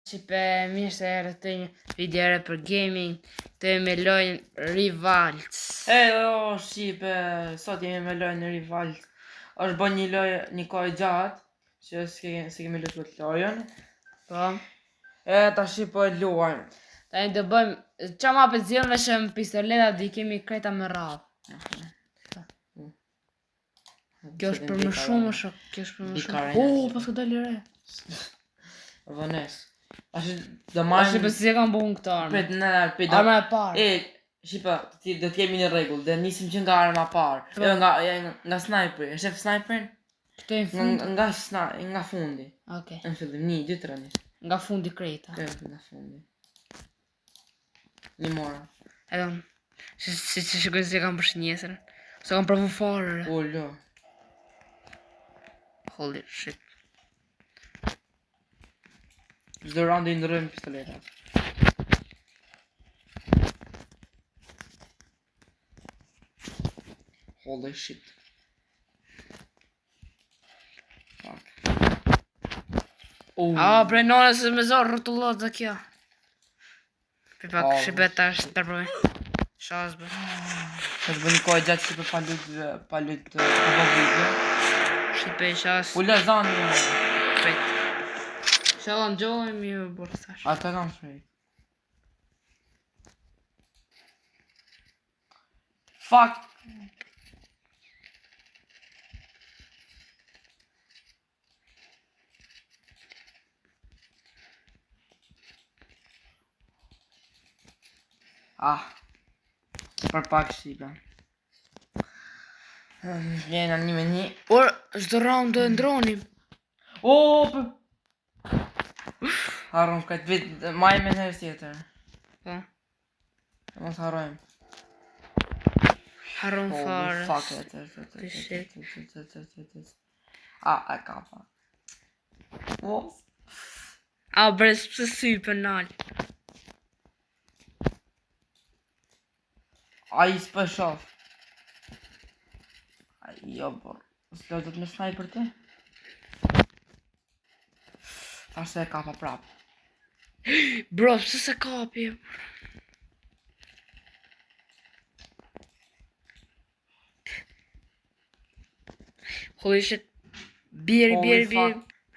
Shipe, mirë se erët të një video për gaming, të me lojnë Rivalts. Shipe, sot jemi me lojnë Rivalts. është bën një lojë një kohë gjatë, që se kemi luajtur të lojën. Po. Tash po e luajmë. Tani do bëjmë, qa ma për zilën veshëm pistoletat dhe i kemi kreta me radhë. Kjo është për më shumë, kjo është për më shumë. Pas ka dalë re. Vënes. Do marrim. Shipe si e kam bu në këtë armë. Arma e parë. Shipe, do t'jemi në rregull, dhe nisim që nga arma e parë. Nga sniperi, e shef sniperin? Këto e në fundi? Nga fundi. Okej. Në fillim, 1, 2, 3 nis. Nga fundi krejta. Nga fundi. Një mora. Edhe, si shikoj se kam përsh njesër. Se kam provu fare. Lo. Holy shit. Çdo round i ndrojmë pistoletat. Holy shit. Fuck. Bre nona se me zorë rëtullot dhe kjo. Pipak shibeta është të përpërme. Shazbe. Është bë një kohë gjatë që pa lut të video. Shipe shas. Ula zanë një. Pet. Shala në gjohë e mi e bërë thash. Ata kam shrej. Fuck. Për pak shipe. Vjena një me një. Por, çdo round do e ndronim. Harëm këtë vit, majme në herës tjetër. Po. Mos harojmë. Harëm fare. Fuck it. Shit. E kapa. Bre, s'pse sype nalë. Ai s'po shoh. Jo, por. S'do të më sniper ti? Tash se e kapa prap. Bro, pse se kapi? Holy shit. Bjeri.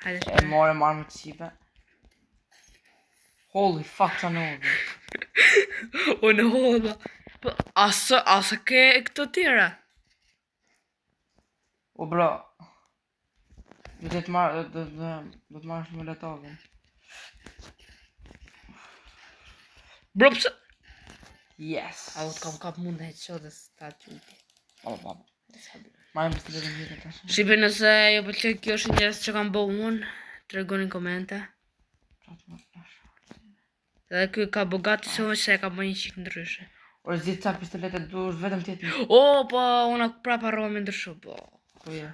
Hajde E more marmë të shipe. Holy fuck që në hodhe. Në hodha. Asa ke këto tjera? Bro. Do të marrësh me letovin. Bro, pse? Yes. Kam kap mund e qo dhe s'ta qyti. Majmë pistoletin vjetë tash. Shipe nëse jo pëlqej kjo është njërës që kam bo unë, të regoni në komente. Dhe kjo ka bogati se unë se e ka bo një qikë ndryshe. Zhitë ca pistoletet dush vetëm tjetë. Po, unë prap harrova me ndryshu, po. Po je.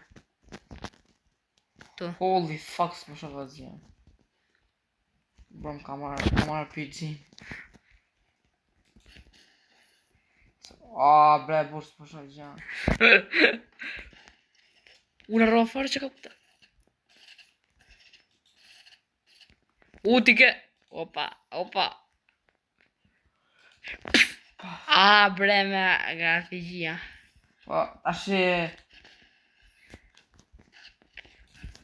Tu. Holy fuck, s'më shofa zhja. Bro, m'ka marrë PG. Bre, burë s'më shofa zhja. Unë harrova fare që ka këta. Ti ke. Opa. Bre, me RPG-a. Ashe...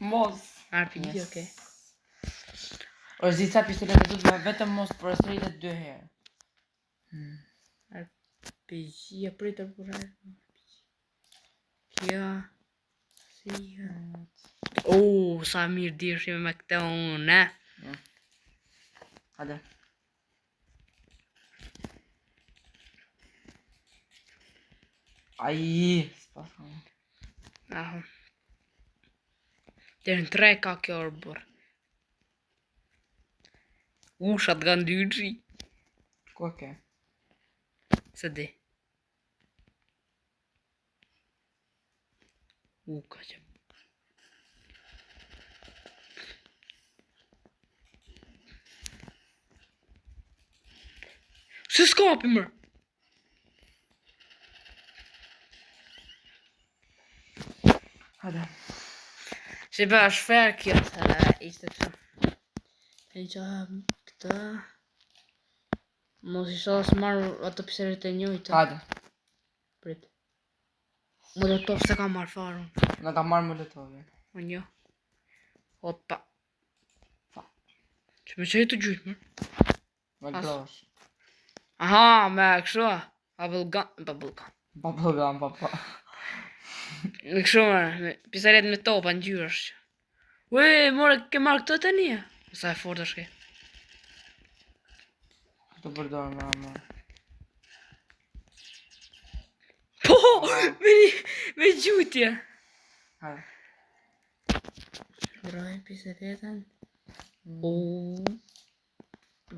Mos. RPG, okej. Zhitë ca pistoletet du të vetëm mos për sëritet 2 herë. RPG, pritër për herë. Kjo. Sa mirë dirshime me këte unë, e? Hajde. S'pa Aho. Dërën 3 ka kjo orë burë. Shotgun 2G. Ko ke? Se di. Ka që. Se s'kapi mërë. Hajde. Shipe është fair kjo të ishte të. E qa këta. Mos isha s'marrë ato piserit e njëjta. Hajde. Prit. Molotov se ka marrë farën. Në ka marrë molotovin. O një. Opa. Që me që e të gjytë, mërë? Me As. grosh. Aha, me kështu. Bubblegum. Bubblegum, papa. Në kështu mërë, piserit me topa në gjyrësh. Ue, more, ke marrë këtë të një? Sa e fort është ke. Të përdojnë me amë. Po, me gjutje. Hajde. Vroj piseretën.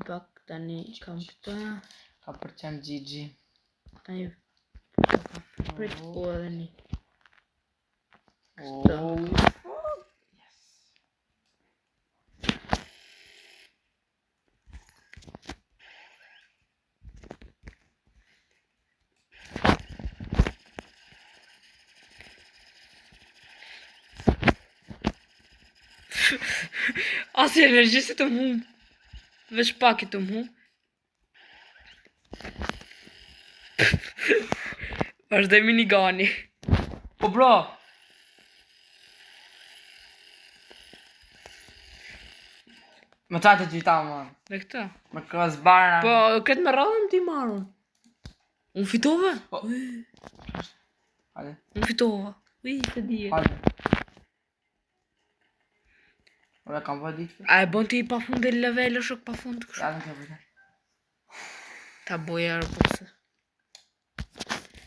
Bak tani kam këta. Ka për qenë Gigi. Tani prit po edhe një. Asë energjisi të mu. Veç pak i të mu. Vazhdoj minigani. Po bro! Me qa të gjita, man. Me këta. Me kës barna. Po, këtë me radhën ti marrën. Unë fitova? Po. Hajde. Unë fitova. Ui, të dije. Hajde. Ora kam vë ditë. A e bon ti pa fund dhe level është pa fund kështë? Ja, në ke vëtë. Ta boja rëbukse.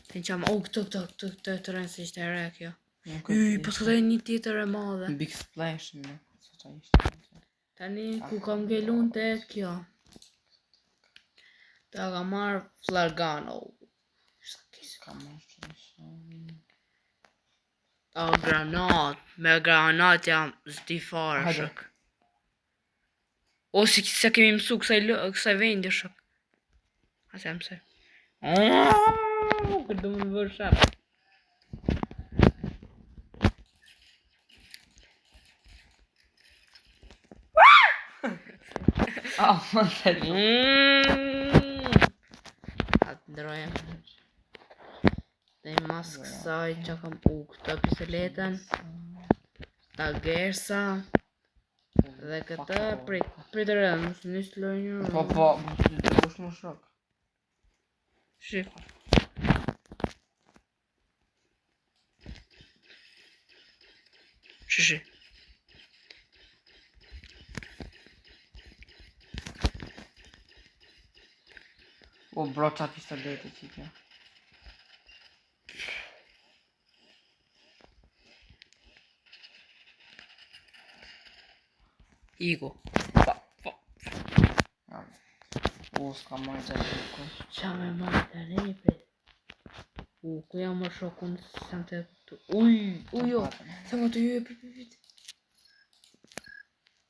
Të në qamë, këtë të rënë se ishte e re kjo. Po të dhe një tjetër e madhe. Big Splash, në. Se qa ishte. Tani, ku kam gjelun të kjo. Ta ka marrë Flargano. Ka marrë që ishte. A granat, me granat jam zdi farë Hajde. shok. O, si se kemi mësu kësaj vendi shok. A se mëse. Këtë du më në vërë shapë. Më të të. Atë ndrojem. Dhe i mas kësaj që kam këta pistoletën. Ta gersa. Dhe këtë prit rëmë, së njështë lojnë. Po, të bush më shok. Shi. Shi. O, bro, qa pistoletë që kjo. Igo. O, s'ka marrë që të duko. Qa me marrë të repre? Ku jam më shokun se jam të këtu. Uj, jo. Se më të ju e prit.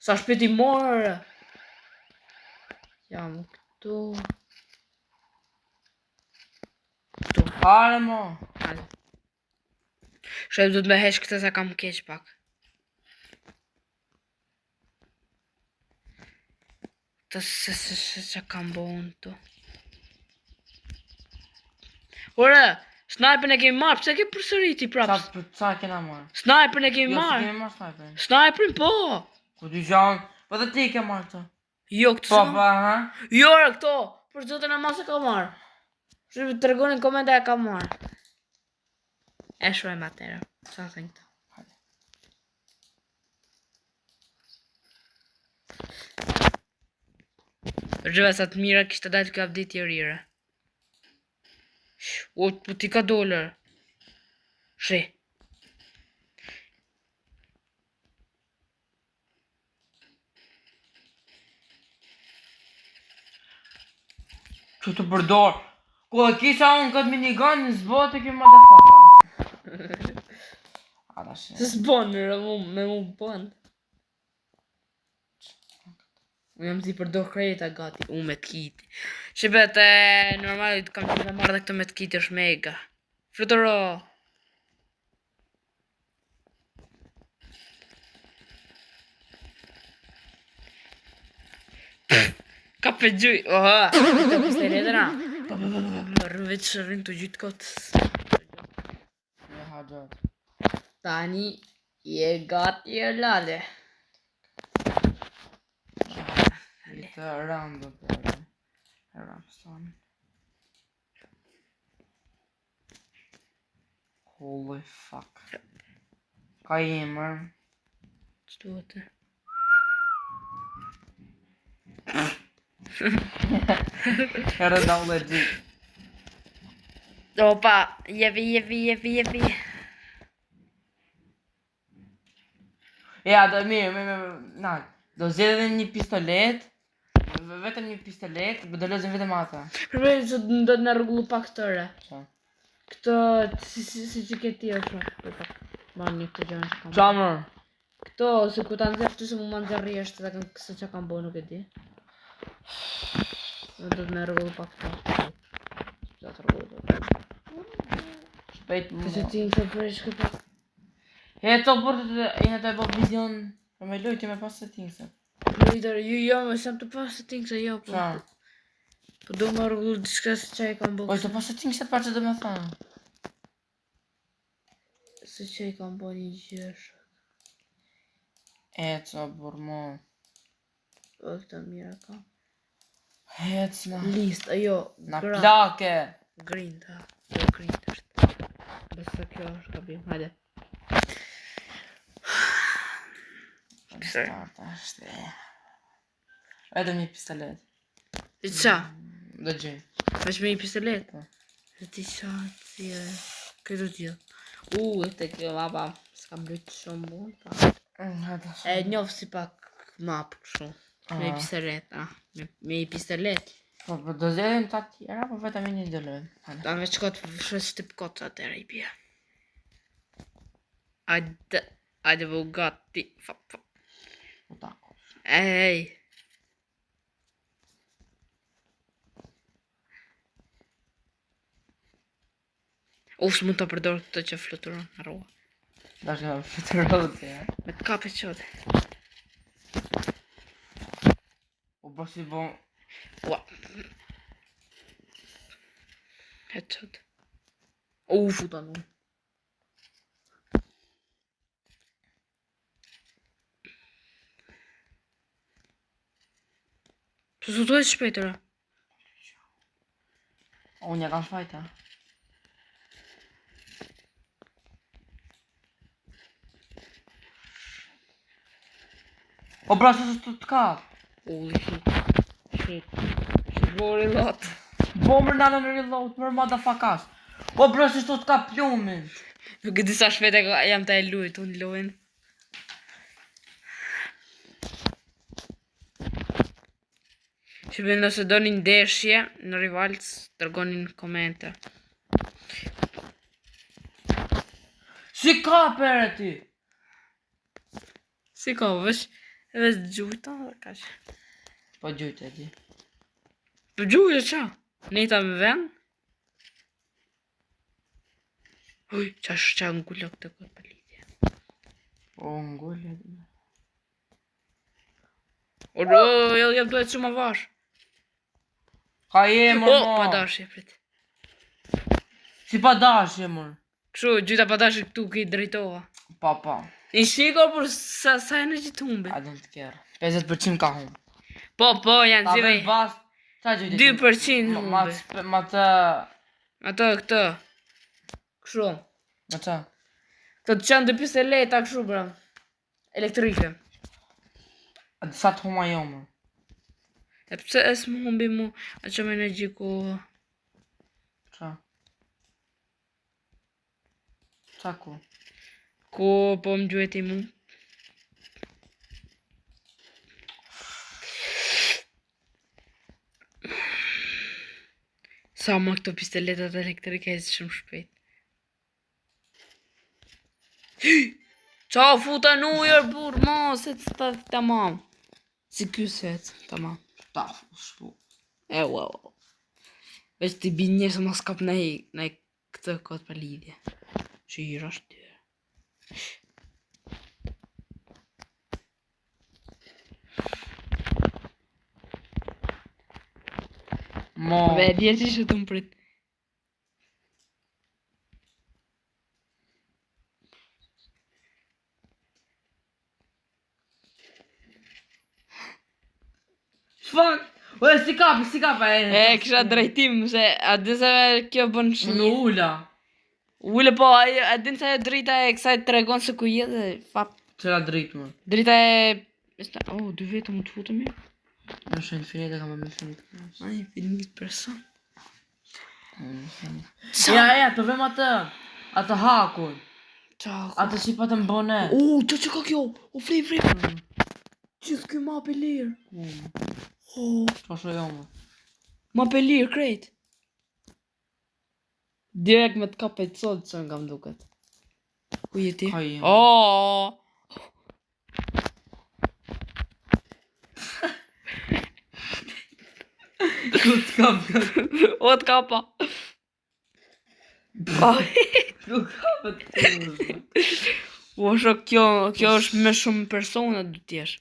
Sa shpeti morë. Jam këtu. Hale, mo. Shem du të me hesh këtë se kam keq pak. Të se që kam bo unë tu. Ore, snajpen e kemi marrë, pse ke përsëriti prapë? Qa kena marrë? Snajpen e kemi Jo, se marrë. kemi marrë snajperin. Snajperin po. Ku dy gjanë? Po dhe ti ke marrë të. Jo, këtë Po, sa. ha? Jo, re, këto. Për zotën e masë ka marrë. Shqipë të regonin komenda e ka marrë. E shrojmë atërë. Sa thënë këta. Rëgjëve sa të mira kishtë të dalë kjo abdit i rire. O, po ti ka dollër. Shi. Që të përdor? Ku e kisha unë këtë minigun në zbote kjo motherfucker. Ata shi. Se s'bonë me mu bënd. Unë jam si përdor krejta gati. Unë me t'kiti. Shqipet e normalit kam që të marrë dhe këtë me t'kiti është mega. Fluturo. Ka për gjuj. Oha, të pistoletëra. Veç rrin të gjytë kotës. Ja haqat. Tani je gati e lale. Të randë për Ramston. Holy fuck. Ka emër. Që duhet të? Herë da legit. Opa, jepi. Ja, do mirë, na. Do zgjedhim një pistolet. Vetëm një pistolet, do lozim vetëm ata. Përbërë që do të në rregullu pak tëre. Qa? Këtë, si që ke ti është. Marrë një këtë gjënë që kam. Qa më? Këto, se ku ta nëzirë të se mu ma nëzirë është dhe kësë që kam bo nuk e di. Do të në rregullu pak të. Që të rregullu të. Shpejt më. Këse ti në të përresh këta. He, to për të e bo vizion. Për me lujti me pas settingse. Lider, jo, me sem të pas settingse, jo, po. Qa? Po do më rregullu diçka se që e kam bo. Po të pas settingse të parë që do me thënë. Se që e kam bo një gjësh. Eco, burmo. O, këta mira kam. Hec na. List, ajo, Na plake. green ta. Jo, green të është. Besa kjo është gabim, hajde. Starta është. Vetëm një pistolet. Ti qa? Do gjej. Veç me një pistolet? Po. E ti qa, ti e... Këtë të tjilë. E të kjo mapa, s'kam lujtë shumë bun, pa. E njofë si pak map kështu. Me një pistolet, me një pistolet. Po do zgjedhim të tjera, po vetëm një do lojmë. Ta me qëka të vëshës shtip kotë atër i bje. Ajde vë gati. Fap. Po tako. Ej. S'mund të përdor këtë që fluturon në roa. Dash nga fluturote, ja. Me të kape qote. Po bërë si bon... Ua. Headshot. Futa nu. Që su të e shpejtëra? Unë ja kam shfajta. O bra, që të kap. Shit. Bori lot. Bomër në reload, mërë motherfuckers. O bra, që të kap plumin. Nuk e disa shpejt jam të e lujt, unë lojnë. Shqipe nëse do një ndeshje në rivalës, tërgonin komente. Si ka për e ti? Si ka, veç gjujta dhe kash. Po gjujtë e ti. Po gjujtë qa? Neta me ven? Uj, qa ngullo këtë këtë për lidhje. Po ngullë e ti. Jam duhet që më vash. Ka je mërë O, pa dashje, prit. Si pa dashje mërë. Kështu, gjyta pa dashje këtu këj drejtova. Pa. Në shiko, për sa e në gjithë humbe. I don't care. 50% ka humë. Po, janë Ta zime. vesh bas, qa gjujtë? 2% humbe. Ma të... Ato, këtë. Kështu. Ma qa? Të qanë dhe pistoleta kështu, bra. Elektrike. Sa të huma jo më. E pëse e s'më humbi mu, a që me në gjiko... Qa? Qa ku? Ko po më gjueti mu. Sa më këto pistoletat elektrike e si shumë shpejt. Qa futa në ujër bur, ma, se të staf tamam. Si ky set, tamam. Tafu, shpu. Wow. Veç t'i bin njësë ma s'kap nej këtë këtë për lidhje. Që i rash të Mo. Ve, dje që shë të më prit. Fuck! O, si kapi E, kisha drejtim, se a di se kjo bën Unë shinje. ula. Ule po, a din se drita e kësaj të regon se ku jetë dhe fap. Qëra dritë, më. Drita e... Oh, dy vetë më të futëm jo. Në shë infinite kam me infinite. Ai, infinit person. Ja, të vëm atë hakun. Ciao. Atë që pa të mbone. Që ka kjo? Fli. Gjithë kjo map e lirë. Qa shë jo, më. Map e lirë, krejt. Direkt me të kapet sot që nga më duket. Ku jeti? Ka jem. Ku të kapë? O të kapa. Ku kapë të të O shok, kjo është me shumë persona du t'jesh.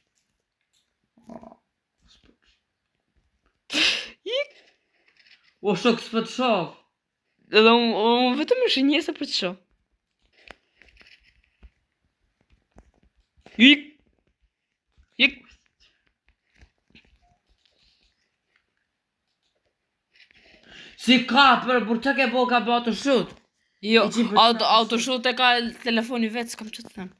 O shok s'pë të shof. Edhe unë vetëm është njëse për të shoh. Ik. Si kapër, për që ke po ka bëtë shut? Jo, I qi për autoshut e ka telefoni vetë, s'kam që të them.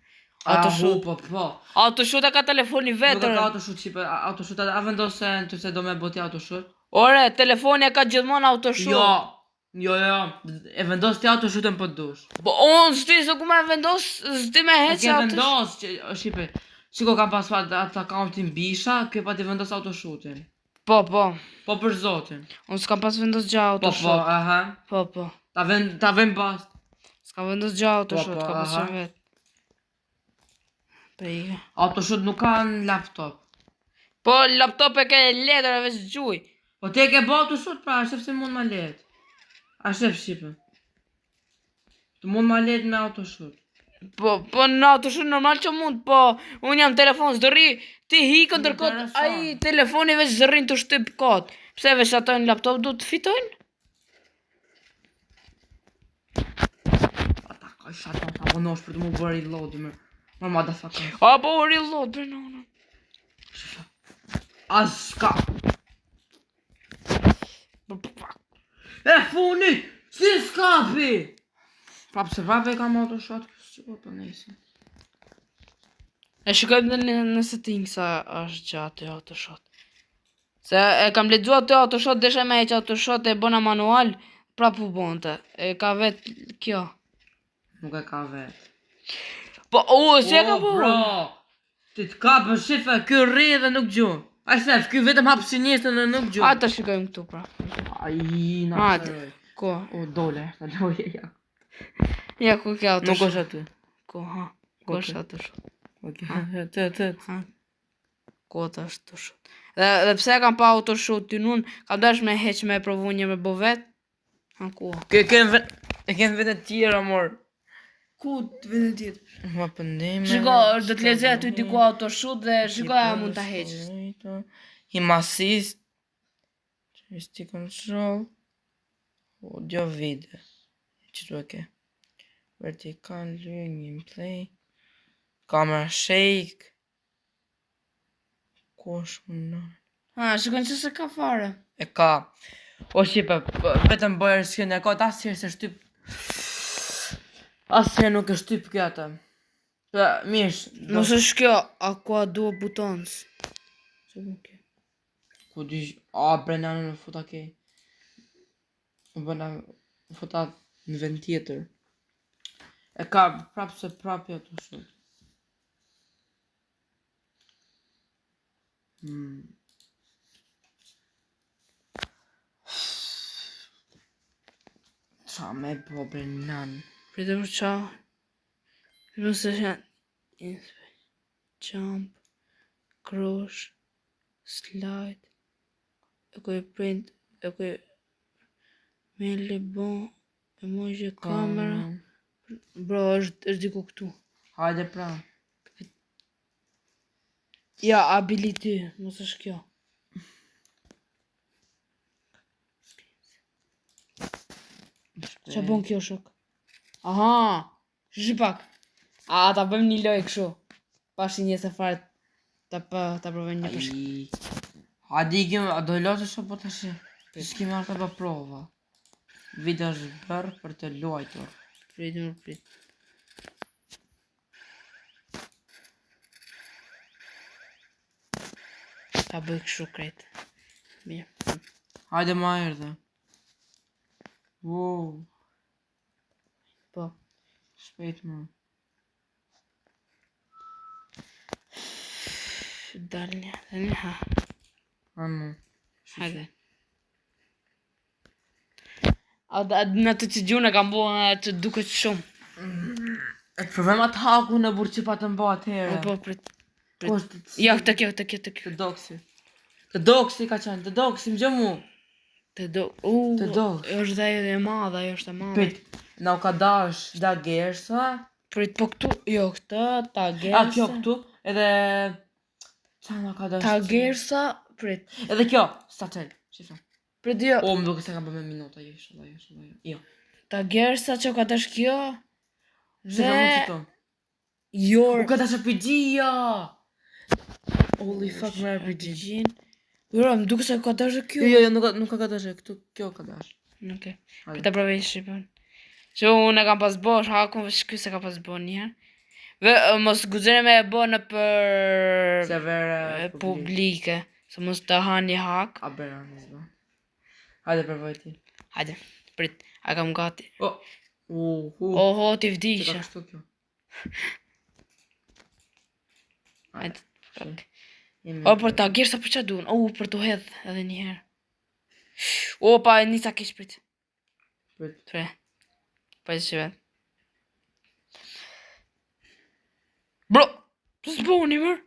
Autoshut. Po. Autoshut e ka telefoni Nuk vetë. e ka autoshut që për autoshut a vendose në të se do me bëti autoshut? Ore, telefoni e ka gjithmonë autoshut. Jo, e vendos ti autoshutën për dush. Po unë s'ti se ku me vendos, s'ti me E heqë ke autoshut. vendos, shqipe, shiko kam pas atë akauntin bisha, ke pa ti vendos autoshutin. Po. Po për zotin. Unë s'kam pas vendos gjë autoshut. aha. Po. Ta vend pas. S'kam vendos gjë autoshut, Po, ka pas aha. qenë vetë. Pe ike. Autoshut nuk ka në laptop. Po, laptop e ke letër e veç gjuj. Po ti e ke bë autoshut pra, shef se mund ma let. A shef shqipe. Të mund ma let me autoshut. Po në autoshut normal që mund, po unë jam telefon s'dërri, ti hikën tërkot, Interesant. ai telefoni veç zërrin të shtyp kot. Pse veç ato në laptop du të fitojnë? Ata ka shata ta vonosh për të mu bërë i lodi me. Ma motherfucker. A po reload, Bernona. As ka. E funit! Si s'kapi! Prap se prap e kam autoshot, që po të nisi. E shikojmë dhe në settings sa është gjatë e autoshot. Se e kam lexuar të autoshot, desha me heq autoshot e bona manual, prap u bonte. E ka vet kjo. Nuk e ka vet. Po, si e ka po? Bro! Ti të kapë shife, ky rri dhe nuk gjuh. A shef, ky vetëm hap si njësën dhe nuk gjuh. A të shikojmë këtu, pra. Ai, na Hajde. shëroj. Ko? O, dole, ta loje ja. Ja, ku ke autoshot? Nuk është aty. Ko, ha. Ko është autoshot? Të. Ko të është autoshot? Dhe pse kam pa autoshot ty nun, kam dash me heq me provu një me bo vet? Ha, ku? E ken vetë tjera, mor. Ku të vete tjetë? Ma pëndime. Shiko, do të lexoj aty diku autoshut dhe shikoj a mund ta heqësh. Him assist. Joystick control. Audio video. Që të ke? Vertical gameplay. Camera shake. Ku është më? Ha, shikon që se ka fare. E ka. O shipe, vetëm bëjër s'kjen e ka, asë se shtyp. Asë nuk e shtyp këta. Mish. Mos është kjo, a ku a dua butons. Që më kjo? Ku di, brenda në futa ke. Bëna futa në vend tjetër. E ka prap se prapja të shumë. Qa me po brenan. Pritëm qa. Pritëm se janë. Jump. Crush. Slide. E kuj print. E kuj. Mele bon. Emoji kamera. Bro, është diku këtu. Hajde pra. Ja, ability. Mos është kjo. Që bon kjo shok? Aha! Shishi pak. A, ta bëjmë një lojë kështu. Pashi një se fare ta provojmë një përshkë. Hadi ikim, a do lotësh apo tash? S'kemi marrë të bë prova. Video është bërë për të luajtur. Prit. Ta bëj kështu krejt. Mirë. Hajde ma erdhe. Wow. Po. Shpejt më. Dalë, ha. Anë. Hajde. Në të që gjune kam bo që duket shumë. E të provem atë haku në burë që pa të mba atëherë. Po, prit. Ja, të kjo. Të doksi. Të doksi ka qenë, të doksi, më gjë mu. Të doks. është dhe e madha, është e madha. Prit, na u ka dash da gersa. Prit, po këtu, jo këtë, ta gersa. A, kjo këtu, edhe... Qa na ka dash? Ta gersa, prit. Edhe kjo, statel, shifra. Prit, jo. O, më duke se ka bërë me minuta, jo. Ta gersa që ka dash kjo. Shifra më që to. Jor. U ka dash RPG-ja. Holy fuck, më RPG. Jora, më duke se ka dash kjo. Jo, nuk ka dash, këtu, kjo ka dash. Okej. Këta provej shqipën. Që unë e kam pas bo, hakun shky se ka pas bo njëherë. Mos guxere me e bo në për... Servere publike. Se mos të hani hak. A bera në zba. Hajde përvoj ti. Hajde, prit, a kam gati. Oho, ti vdishe. Që ka kështu kjo. Hajde, fuck. O, për ta gjerë sa për që duen. O, për të hedh edhe njëherë. O, pa e nisa kish prit. Prit. Tre. Pa e shive. Bro, të s'boni mërë.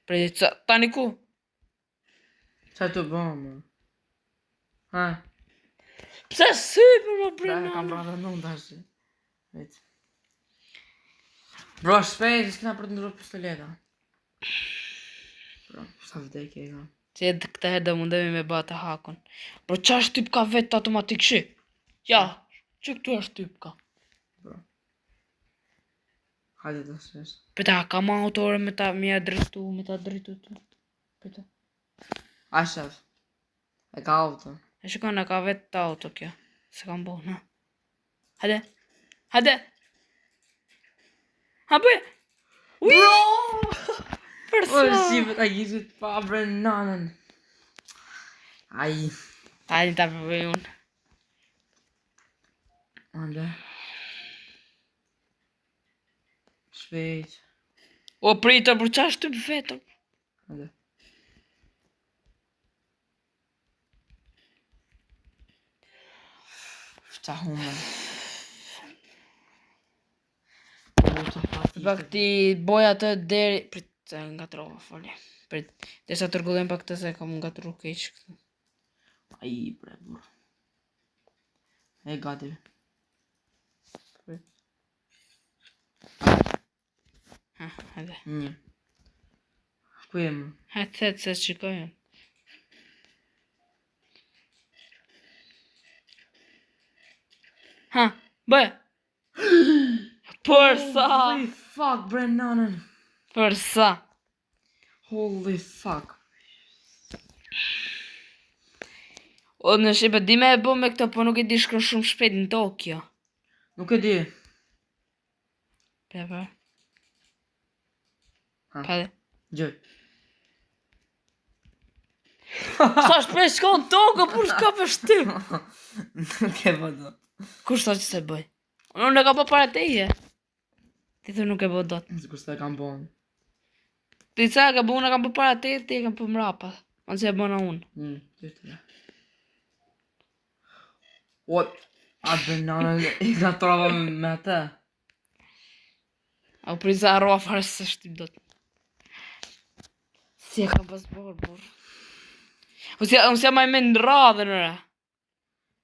Prit, tani ku? Qa të bëmë? Ha? Pse sypër më Pra, brenda? kam bërë dhe nuk dashi. Vejt. Bro, shpejt, s'kina për të ndërru pistoleta. Bro, sa vdekje e ka. Që edhe këta herë do mundemi me bata hakun. Bro, qa është typ ka vetë automatik shi? Ja, që këtu është typ ka. Bro. Hajde të shesh. Pëta, kam autore me ta drejtu tu. Pëta. A shef. E ka auto. E shikon, e ka vetë auto kjo. Se kam bo, na. Hajde. Ha bëj. Bro! Përsa. O, shqipe, ta gjishit pa bre nanën. Ai. Hajde ta përbëj unë. Ande. Shpejt. O, pritër, për qa është typ vetëm? Ande. Qa hume. Pak ti boja të deri... Prit, se nga trova, fali. Prit, desa tërgullim pak të se kam nga tru keq këtë. Ai, bre, burr. E gati. Hajde. Një. Ku jem? Hajde, se shikojnë. Ha, bëj. Përsa. Holy fuck, bre, nanën. Përsa. Holy fuck. O, në Shqipe, di me e bo me këto, po nuk e di shkën shumë shpejt në Tokyo. Nuk e di. Pepe. Ha. Pade. Gjoj. Sa shpejt shko në Tokyo, për shka për shtim. Nuk e vëdo. Kur shto që se bëj? Unë e ka po para teje. Ti thë nuk e bo dot. Sikur se e kam bon. Ti ca ka bo, unë e kam po para teje, ti e kam po mrapa. Anë se e bona unë. Tytëre. What? A bre nanën, i ka trova me atë. A u priza arroa fare se shtim dot. Si e kam pas bor. Unë si e maj me në radhe nëre.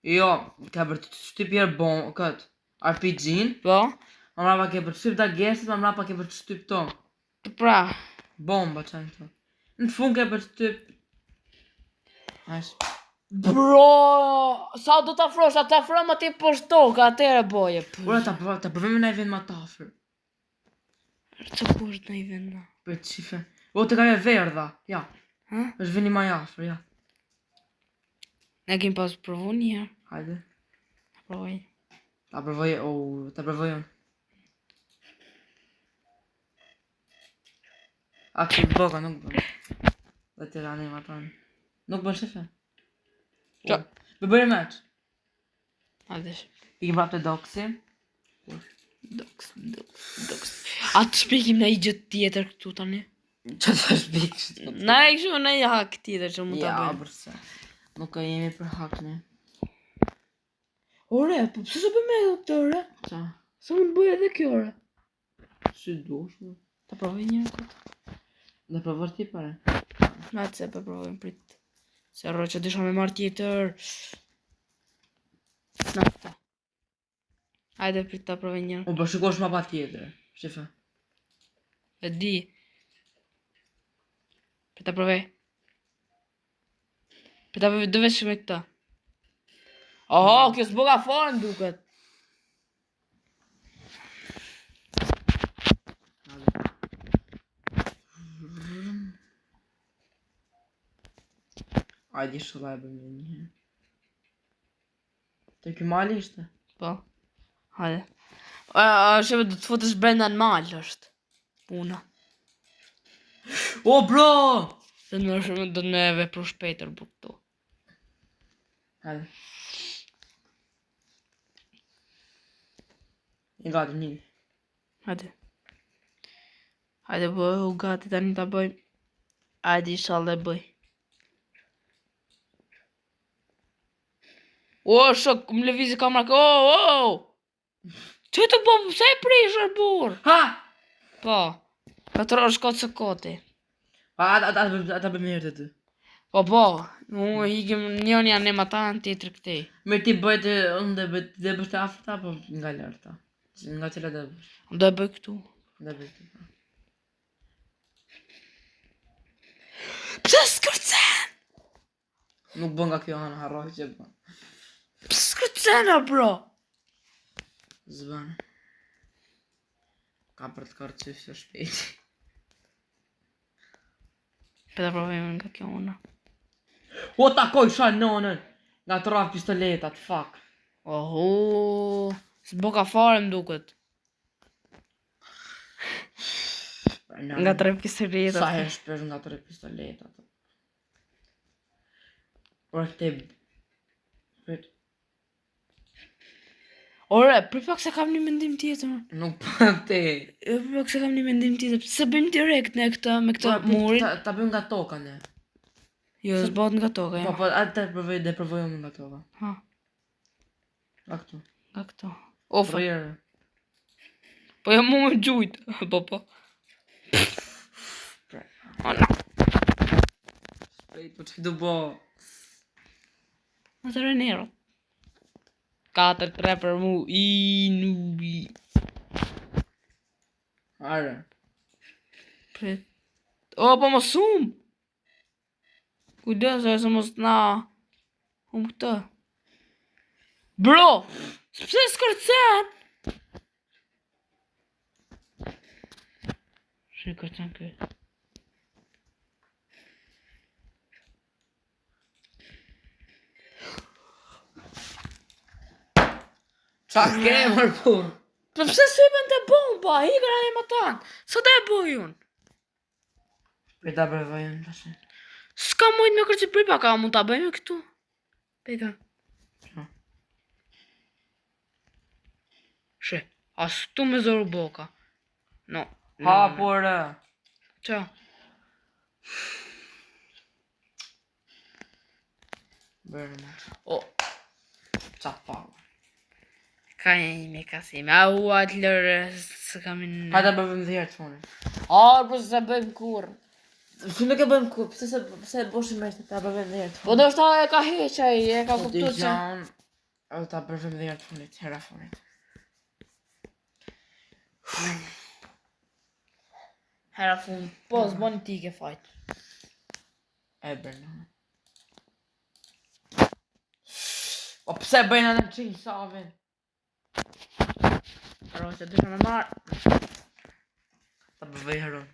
Jo, ka për të shtypjer bon, këtë. RPG-n. Po? Ma mrapa ke për të shtyp da gjersit, ma mrapa ke për të shtyp to. Pra. Bomba qajnë to. Në të fund ke për të shtyp... Ash. Bro, sa do ta afrosh, ta afrom atje poshtë tokë, atëre boje. Ora ta provojmë në vend më të afër. Ço poshtë në vend. Për të shife. O të ka e verdha, ja. Ha? Është vendi më i afër, ja. Ne kemi pas provu një herë. Hajde. Provoj. Ta provoj unë. A këtë boka nuk bën. Dhe të rani ma tanë. Nuk bën shife. Qa? Me bërë meq. Hajde. I kim prapë të doksi. Doks. A të shpikim në i gjë tjetër këtu tani? Që të shpikë shtë? Na e kështu në i hak tjetër që mu ta Ja, bëjmë. përse. Nuk e jemi për hakne. Ore, po pse se bëjmë edhe këtë ore? Qa? Sa mund bëj edhe kjo ore? Si dush, më. Ta provoj një herë këtë. Dhe provër ti pare. Na të se për provojmë prit. Se rro që disha me marrë tjetër. Na këta. Hajde prit ta provoj një herë. O, për shikosh ma pa tjetër. Shife. E di. Prit ta provoj. Prit ta provoj dëve shumë këta. Oho, kjo s'boga fare duket. Ajde shëllaj bëjmë një herë. Të kjo mali ishte? Po. Hajde. Shëve do të futesh brenda në mal është. Puna. O, bro! Do të me vepru shpejtër bu këtu. Hajde. I gati një. Hajde. Hajde bëj, u gati tani ta bëj. Hajde inshallah e bëj. O, shok, më lëvizi kamera, Që të po, pse e prish është burr? Ha! Po, katër është kotë së koti. Pa, ata bëjmë herë të ty. Po, unë hikim njën janë e matan, tjetër këtej. Me ti bëjtë, unë dhe bështë afta, po nga larta. Nga cila dhe bështë. Do e bëj këtu. Dhe bështë. Pse skërcen? Nuk bën nga kjo anë, harroj që bën. Pse skërcena, bro? Zbën. Ka për të karë qysh të shpejt. Për të provojmë nga kjo una. O, takoj shaj nonën. Nga të rafë pistoletat, fuck. Oho, s'boka fare më duket. Nga 3 pistoletat. Sa herë shpesh nga 3 pistoletat. Por te... Ore, për pak se kam një mendim tjetër. Nuk për te... Për pak se kam një mendim tjetër. Se bëjmë direkt në këtë, me këtë murin. Ta bëjmë nga toka ne. Jo, s'bot nga toka, ja. Po, atë dhe provojmë nga toka. Ha, Nga këtu. nga këto. Ofa. Projerë. Po jam mu me gjujt. Po. Ona. Shpejt, po që du bo. Në të renero. 4-3 për mu. I nubi. Are. Prit. O, po më sum. Kujdes e se mos na. Këtë. Bro! Pse s'kërcen? Shë kërcen këtë. Qa ke mërë pun? Po pse s'hypen te bomba? Hikën atë më tanë. Sa të e bëj unë? Për ta provojmë tash. S'ka mujt me kërci pripa, ka mund ta bëjmë këtu. Peka. Qa? Shë, as tu me zoru boka. No. Ha, por... Qa? Bërë më. O, Qa pa. ka me kasime. Au, atë lërë, së kam në... Hajta bëjmë dhe herë të funit. Po se bëjmë kur. Si nuk e bëjmë kur, pse boshim me ta bëjmë dhe herë të funit. Po do shta e ka heqaj, e ka kuptu që... Dijon, ta bëjmë dhe herë të funit, hera funit. Hera fund, po s'boni ti ke fajt. E bërë në. O pse bëjnë anë qinë Savin? Haron që dyshe me marë. Ta bëvej Haron.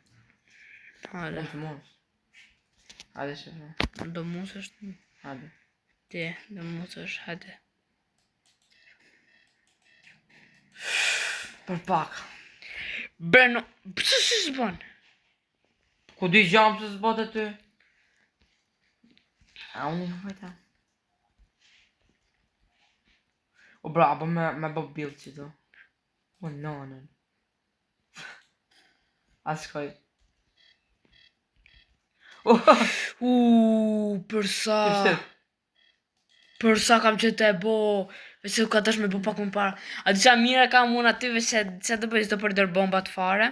Hajde. Mund të mos. Hajde shefe. Do musësh Hajde. ti, do musësh, hajde. Për pak. Breno, pëse si s'bën? Ku di gjamë se s'bote ty? A unë i vajta. O brabo me bë bilë që do. O nonën. A s'koj. Përsa. Ishte. Përsa kam që të e bo. Vese u ka tash me bo pak më para. A di qa mire kam unë aty vese që të bëj s'do përdër bombat fare.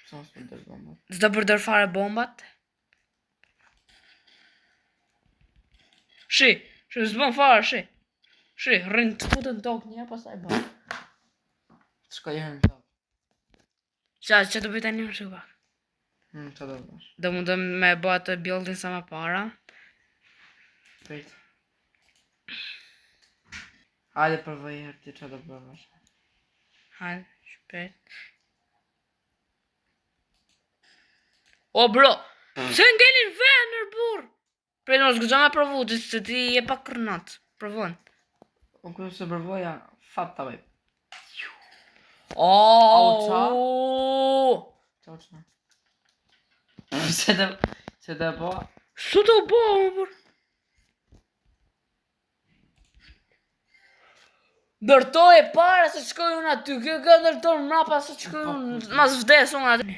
Sa s'përdër bombat. S'do përdër fare bombat. Shi, s'bën fare, shi. Shi, rrinë të futën tokë një, pastaj bërë. Shkoj herën të. Që do bëj tani më shumë pak. Qa do bësh? Do mundëm me bo atë building sa më para. Pejt. Hajde përvoj herë ti qa do bësh. Hajde, shpet. O bro, se ngelin venër burë. Prej në s'gëgja me provu, që ti je pak kërnat. Provon. O kërë se përvoja, fat të bëj. Qa? Qau qëna. Se të po? Su të bo, më burë. Dërtoj e pare se qëkoj unë aty, kjo dërtoj në mrapa se qëkoj unë, mas vdes unë aty.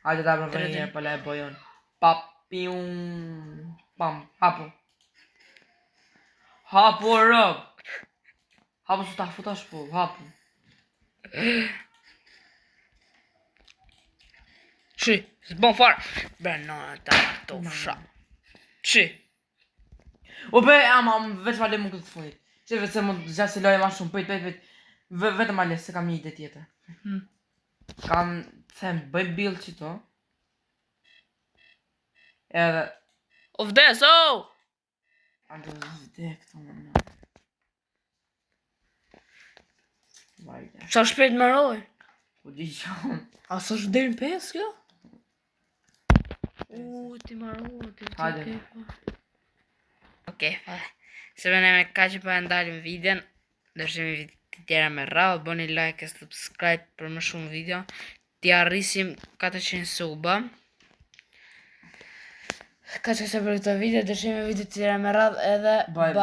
Hajde ta përvoj një për le bojon. Papium. Pam, hapu. Hapu rëb. Hapu su ta futash po, hapu. Shi, s'bon farë. Breno ta to fsha. Shi. O be, ama, veç ma le më këtë fundit. Që veç se më gjatë si loje ma shumë, pëjt. Vetëm ma le, se kam një ide tjetër. Kam, them, bëj build qito. Edhe... O vdes, o! Ando vde këto më në. Vajde. Qa shpejt më roj? Po di qanë. A së është deri në 5 kjo? Ti më roj, ti Hajde. Okej, se vene me ka që pa e ndalim videon. Dërshimi video tjera me radhë, bëni like e subscribe për më shumë video. Ti arrisim 400 suba. Ka që se për këtë video, dërshimi video tjera me radhë edhe bye.